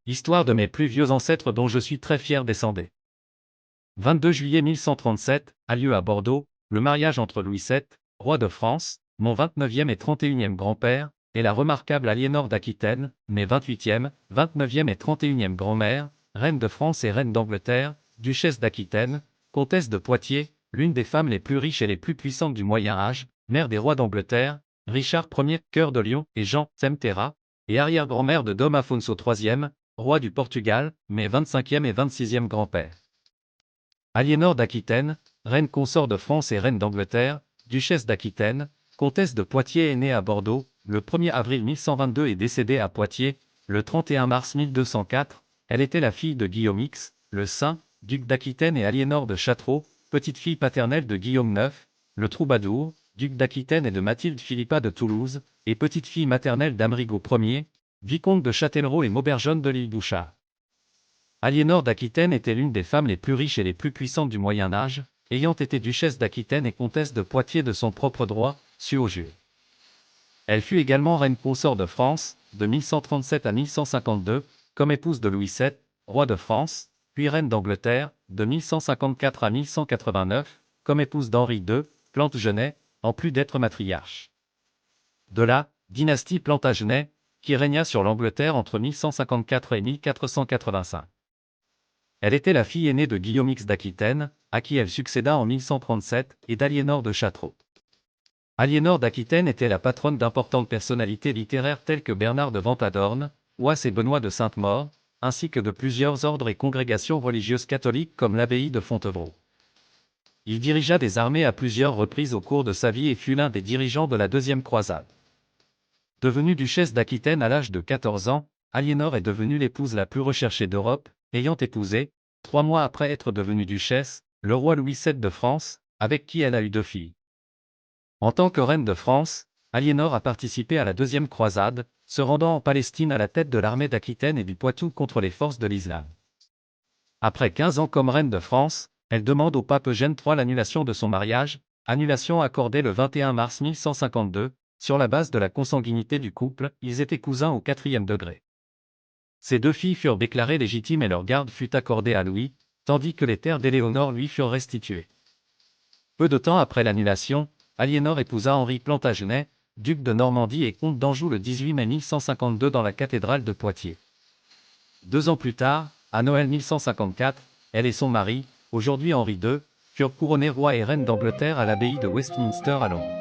Histoire de mes plus vieux ancêtres dont je suis très fier descendant. 22 juillet 1137, a lieu à Bordeaux, le mariage entre Louis VII, roi de France, mon 29e et 31e grand-père, et la remarquable Aliénor d'Aquitaine, mes 28e, 29e et 31e grand-mère, reine de France et reine d'Angleterre, duchesse d'Aquitaine, comtesse de Poitiers, l'une des femmes les plus riches et les plus puissantes du Moyen-Âge, mère des rois d'Angleterre, Richard Ier, cœur de lion, et Jean, Temtera, et arrière-grand-mère de Dom Afonso III, roi du Portugal, mes 25e et 26e grand-père. Aliénor d'Aquitaine, reine consort de France et reine d'Angleterre, duchesse d'Aquitaine, comtesse de Poitiers est née à Bordeaux, le 1er avril 1122 et décédée à Poitiers, le 31 mars 1204, elle était la fille de Guillaume X, le Saint, duc d'Aquitaine et Aliénor de Châteauroux, petite-fille paternelle de Guillaume IX, le Troubadour, duc d'Aquitaine et de Mathilde Philippa de Toulouse, et petite-fille maternelle d'Amerigot Ier, vicomte de Châtellerault et Maubergeonne de l'île Bouchard. Aliénor d'Aquitaine était l'une des femmes les plus riches et les plus puissantes du Moyen-Âge, ayant été duchesse d'Aquitaine et comtesse de Poitiers de son propre droit, sue au jure. Elle fut également reine consort de France, de 1137 à 1152, comme épouse de Louis VII, roi de France, puis reine d'Angleterre, de 1154 à 1189, comme épouse d'Henri II, Plantagenet, en plus d'être matriarche. De la dynastie Plantagenet, qui régna sur l'Angleterre entre 1154 et 1485. Elle était la fille aînée de Guillaume X d'Aquitaine, à qui elle succéda en 1137, et d'Aliénor de Châteauroux. Aliénor d'Aquitaine était la patronne d'importantes personnalités littéraires telles que Bernard de Ventadorn, Oise et Benoît de Sainte-Maure, ainsi que de plusieurs ordres et congrégations religieuses catholiques comme l'abbaye de Fontevraud. Il dirigea des armées à plusieurs reprises au cours de sa vie et fut l'un des dirigeants de la deuxième croisade. Devenue duchesse d'Aquitaine à l'âge de 14 ans, Aliénor est devenue l'épouse la plus recherchée d'Europe, ayant épousé, 3 mois après être devenue duchesse, le roi Louis VII de France, avec qui elle a eu 2 filles. En tant que reine de France, Aliénor a participé à la deuxième croisade, se rendant en Palestine à la tête de l'armée d'Aquitaine et du Poitou contre les forces de l'islam. Après 15 ans comme reine de France, elle demande au pape Eugène III l'annulation de son mariage, annulation accordée le 21 mars 1152, sur la base de la consanguinité du couple, ils étaient cousins au 4e degré. Ces 2 filles furent déclarées légitimes et leur garde fut accordée à Louis, tandis que les terres d'Éléonore lui furent restituées. Peu de temps après l'annulation, Aliénor épousa Henri Plantagenet, duc de Normandie et comte d'Anjou le 18 mai 1152 dans la cathédrale de Poitiers. 2 ans plus tard, à Noël 1154, elle et son mari, aujourd'hui Henri II, furent couronnés roi et reine d'Angleterre à l'abbaye de Westminster à Londres.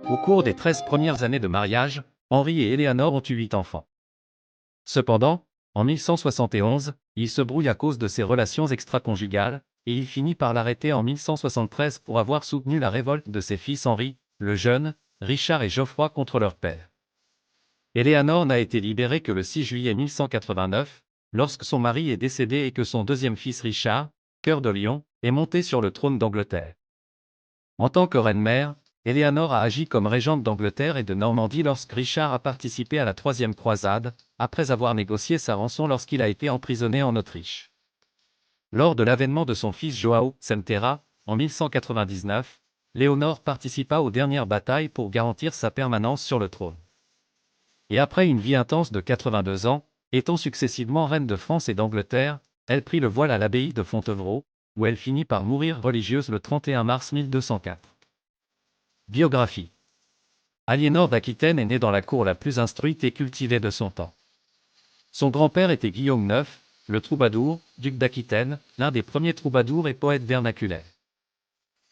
Au cours des 13 premières années de mariage, Henri et Éléonore ont eu 8 enfants. Cependant, en 1171, il se brouille à cause de ses relations extra-conjugales, et il finit par l'arrêter en 1173 pour avoir soutenu la révolte de ses fils Henri, le Jeune, Richard et Geoffroy contre leur père. Éléonore n'a été libérée que le 6 juillet 1189, lorsque son mari est décédé et que son deuxième fils Richard, cœur de lion, est monté sur le trône d'Angleterre. En tant que reine-mère, Éléonore a agi comme régente d'Angleterre et de Normandie lorsque Richard a participé à la troisième croisade, après avoir négocié sa rançon lorsqu'il a été emprisonné en Autriche. Lors de l'avènement de son fils João Semtera, en 1199, Léonore participa aux dernières batailles pour garantir sa permanence sur le trône. Et après une vie intense de 82 ans, étant successivement reine de France et d'Angleterre, elle prit le voile à l'abbaye de Fontevraud, où elle finit par mourir religieuse le 31 mars 1204. Biographie. Aliénor d'Aquitaine est née dans la cour la plus instruite et cultivée de son temps. Son grand-père était Guillaume IX, le troubadour, duc d'Aquitaine, l'un des premiers troubadours et poètes vernaculaires.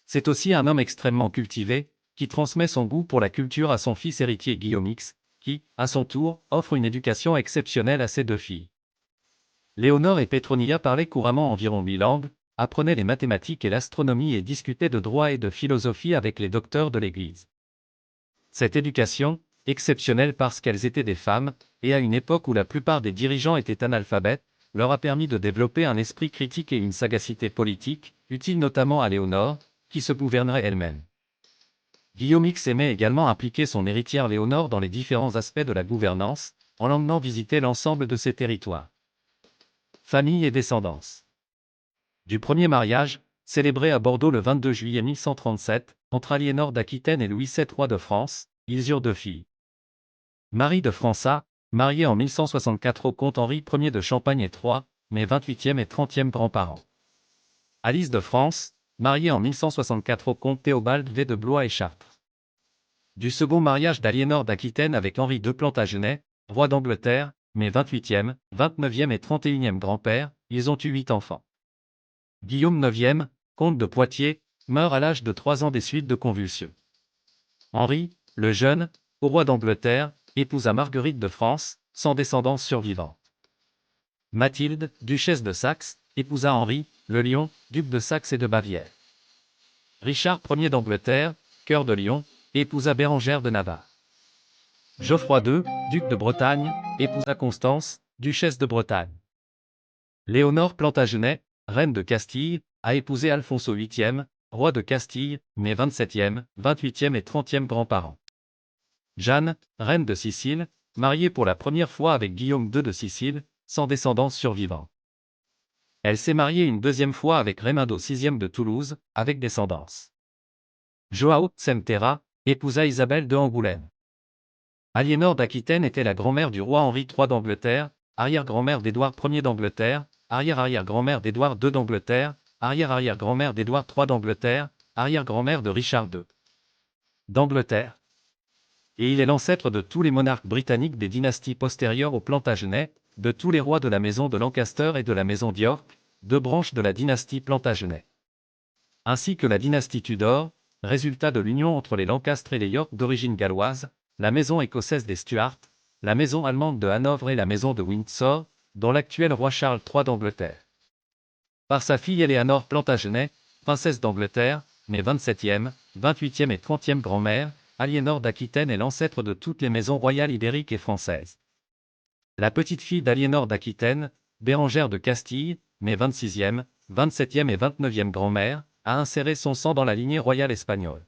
C'est aussi un homme extrêmement cultivé, qui transmet son goût pour la culture à son fils héritier Guillaume X, qui, à son tour, offre une éducation exceptionnelle à ses 2 filles. Léonore et Pétronia parlaient couramment environ 1000 langues, apprenaient les mathématiques et l'astronomie et discutaient de droit et de philosophie avec les docteurs de l'Église. Cette éducation, exceptionnelle parce qu'elles étaient des femmes, et à une époque où la plupart des dirigeants étaient analphabètes, leur a permis de développer un esprit critique et une sagacité politique, utile notamment à Léonore, qui se gouvernerait elle-même. Guillaume X aimait également impliquer son héritière Léonore dans les différents aspects de la gouvernance, en l'emmenant visiter l'ensemble de ses territoires. Famille et descendance. Du premier mariage, célébré à Bordeaux le 22 juillet 1137, entre Aliénor d'Aquitaine et Louis VII roi de France, ils eurent 2 filles. Marie de França, marié en 1164 au comte Henri Ier de Champagne et Troyes, mais 28e et 30e grands-parents. Alice de France, mariée en 1164 au comte Théobald V de Blois et Chartres. Du second mariage d'Aliénor d'Aquitaine avec Henri II Plantagenet, roi d'Angleterre, mais 28e, 29e et 31e grand-père, ils ont eu 8 enfants. Guillaume IXe, comte de Poitiers, meurt à l'âge de 3 ans des suites de convulsions. Henri, le jeune, au roi d'Angleterre, épousa Marguerite de France, sans descendance survivante. Mathilde, duchesse de Saxe, épousa Henri, le Lion, duc de Saxe et de Bavière. Richard Ier d'Angleterre, cœur de Lion, épousa Bérengère de Navarre. Geoffroy II, duc de Bretagne, épousa Constance, duchesse de Bretagne. Léonore Plantagenet, reine de Castille, a épousé Alfonso VIII, roi de Castille, mais 27e, 28e et 30e grands-parents. Jeanne, reine de Sicile, mariée pour la première fois avec Guillaume II de Sicile, sans descendance survivante. Elle s'est mariée une deuxième fois avec Raimundo VI de Toulouse, avec descendance. Joao Semtera épousa Isabelle de Angoulême. Aliénor d'Aquitaine était la grand-mère du roi Henri III d'Angleterre, arrière-grand-mère d'Édouard Ier d'Angleterre, arrière-arrière-grand-mère d'Édouard II d'Angleterre, arrière-arrière-grand-mère d'Édouard III d'Angleterre, arrière-grand-mère de Richard II d'Angleterre. Et il est l'ancêtre de tous les monarques britanniques des dynasties postérieures aux Plantagenets, de tous les rois de la maison de Lancaster et de la maison d'York, deux branches de la dynastie Plantagenet. Ainsi que la dynastie Tudor, résultat de l'union entre les Lancaster et les York d'origine galloise, la maison écossaise des Stuart, la maison allemande de Hanovre et la maison de Windsor, dont l'actuel roi Charles III d'Angleterre. Par sa fille Éléanore Plantagenet, princesse d'Angleterre, née 27e, 28e et 30e grand-mère, Aliénor d'Aquitaine est l'ancêtre de toutes les maisons royales ibériques et françaises. La petite fille d'Aliénor d'Aquitaine, Bérengère de Castille, née 26e, 27e et 29e grand-mère, a inséré son sang dans la lignée royale espagnole.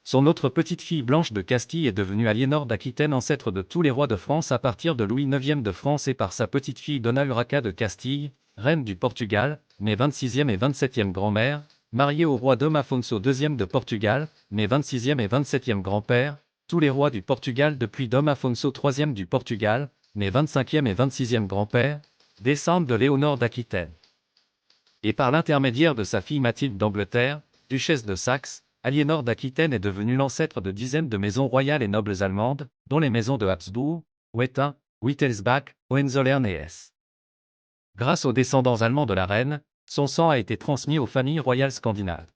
Son autre petite fille Blanche de Castille est devenue Aliénor d'Aquitaine, ancêtre de tous les rois de France à partir de Louis IX de France et par sa petite fille Dona Urraca de Castille, reine du Portugal, née 26e et 27e grand-mère, mariée au roi Dom Afonso II de Portugal, née 26e et 27e grand-père, tous les rois du Portugal depuis Dom Afonso III du Portugal, né 25e et 26e grand-père, descendent de Léonore d'Aquitaine. Et par l'intermédiaire de sa fille Mathilde d'Angleterre, duchesse de Saxe, Aliénor d'Aquitaine est devenue l'ancêtre de dizaines de maisons royales et nobles allemandes, dont les maisons de Habsbourg, Wettin, Wittelsbach, Hohenzollern et Hesse. Grâce aux descendants allemands de la reine, son sang a été transmis aux familles royales scandinaves.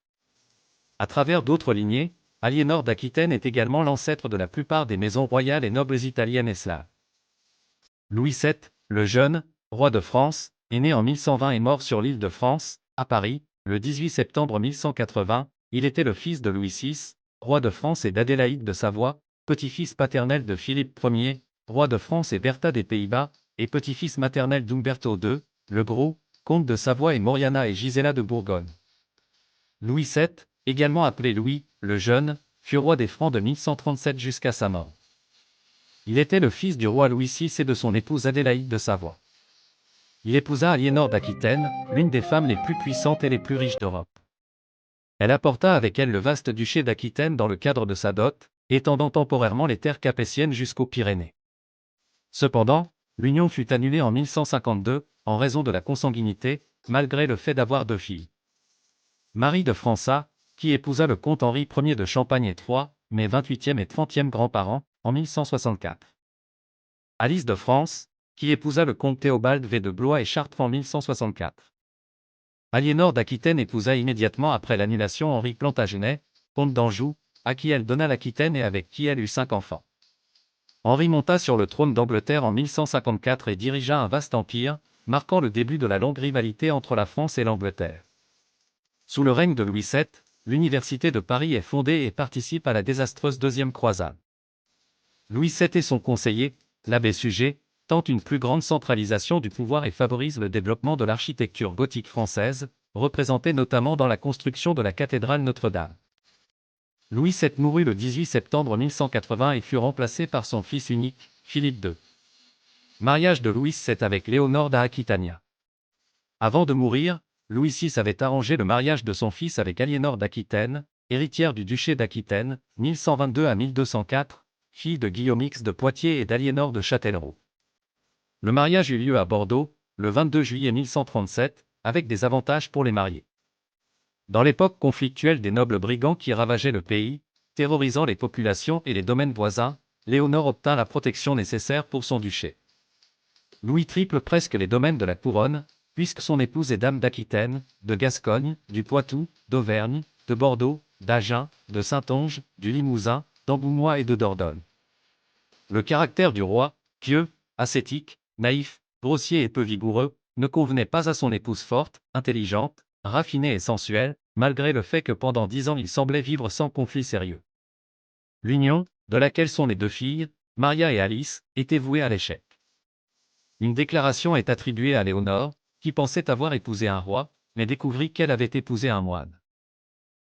À travers d'autres lignées, Aliénor d'Aquitaine est également l'ancêtre de la plupart des maisons royales et nobles italiennes et slaves. Louis VII, le jeune, roi de France, est né en 1120 et mort sur l'île de France, à Paris, le 18 septembre 1180, il était le fils de Louis VI, roi de France et d'Adélaïde de Savoie, petit-fils paternel de Philippe Ier, roi de France et Bertha des Pays-Bas, et petit-fils maternel d'Umberto II, le Gros, comte de Savoie et Moriana et Gisela de Bourgogne. Louis VII, également appelé Louis, le jeune, fut roi des Francs de 1137 jusqu'à sa mort. Il était le fils du roi Louis VI et de son épouse Adélaïde de Savoie. Il épousa Aliénor d'Aquitaine, l'une des femmes les plus puissantes et les plus riches d'Europe. Elle apporta avec elle le vaste duché d'Aquitaine dans le cadre de sa dot, étendant temporairement les terres capétiennes jusqu'aux Pyrénées. Cependant, l'union fut annulée en 1152, en raison de la consanguinité, malgré le fait d'avoir 2 filles. Marie de França, qui épousa le comte Henri Ier de Champagne et Troyes, mais 28e et 30e grands-parents, en 1164. Alice de France, qui épousa le comte Théobald V de Blois et Chartres en 1164. Aliénor d'Aquitaine épousa immédiatement après l'annulation Henri Plantagenet, comte d'Anjou, à qui elle donna l'Aquitaine et avec qui elle eut 5 enfants. Henri monta sur le trône d'Angleterre en 1154 et dirigea un vaste empire, marquant le début de la longue rivalité entre la France et l'Angleterre. Sous le règne de Louis VII, l'université de Paris est fondée et participe à la désastreuse deuxième croisade. Louis VII et son conseiller, l'abbé Suger, tentent une plus grande centralisation du pouvoir et favorisent le développement de l'architecture gothique française, représentée notamment dans la construction de la cathédrale Notre-Dame. Louis VII mourut le 18 septembre 1180 et fut remplacé par son fils unique, Philippe II. Mariage de Louis VII avec Léonore d'Aquitania. Avant de mourir, Louis VI avait arrangé le mariage de son fils avec Aliénor d'Aquitaine, héritière du duché d'Aquitaine, 1122 à 1204, fille de Guillaume X de Poitiers et d'Aliénor de Châtellerault. Le mariage eut lieu à Bordeaux, le 22 juillet 1137, avec des avantages pour les mariés. Dans l'époque conflictuelle des nobles brigands qui ravageaient le pays, terrorisant les populations et les domaines voisins, Léonore obtint la protection nécessaire pour son duché. Louis triple presque les domaines de la couronne, puisque son épouse est dame d'Aquitaine, de Gascogne, du Poitou, d'Auvergne, de Bordeaux, d'Agen, de Saintonge, du Limousin, d'Amboumois et de Dordogne. Le caractère du roi, pieux, ascétique, naïf, grossier et peu vigoureux, ne convenait pas à son épouse forte, intelligente, raffinée et sensuelle, malgré le fait que pendant 10 ans il semblait vivre sans conflit sérieux. L'union, de laquelle sont nées 2 filles, Maria et Alice, était vouée à l'échec. Une déclaration est attribuée à Léonore, qui pensait avoir épousé un roi, mais découvrit qu'elle avait épousé un moine.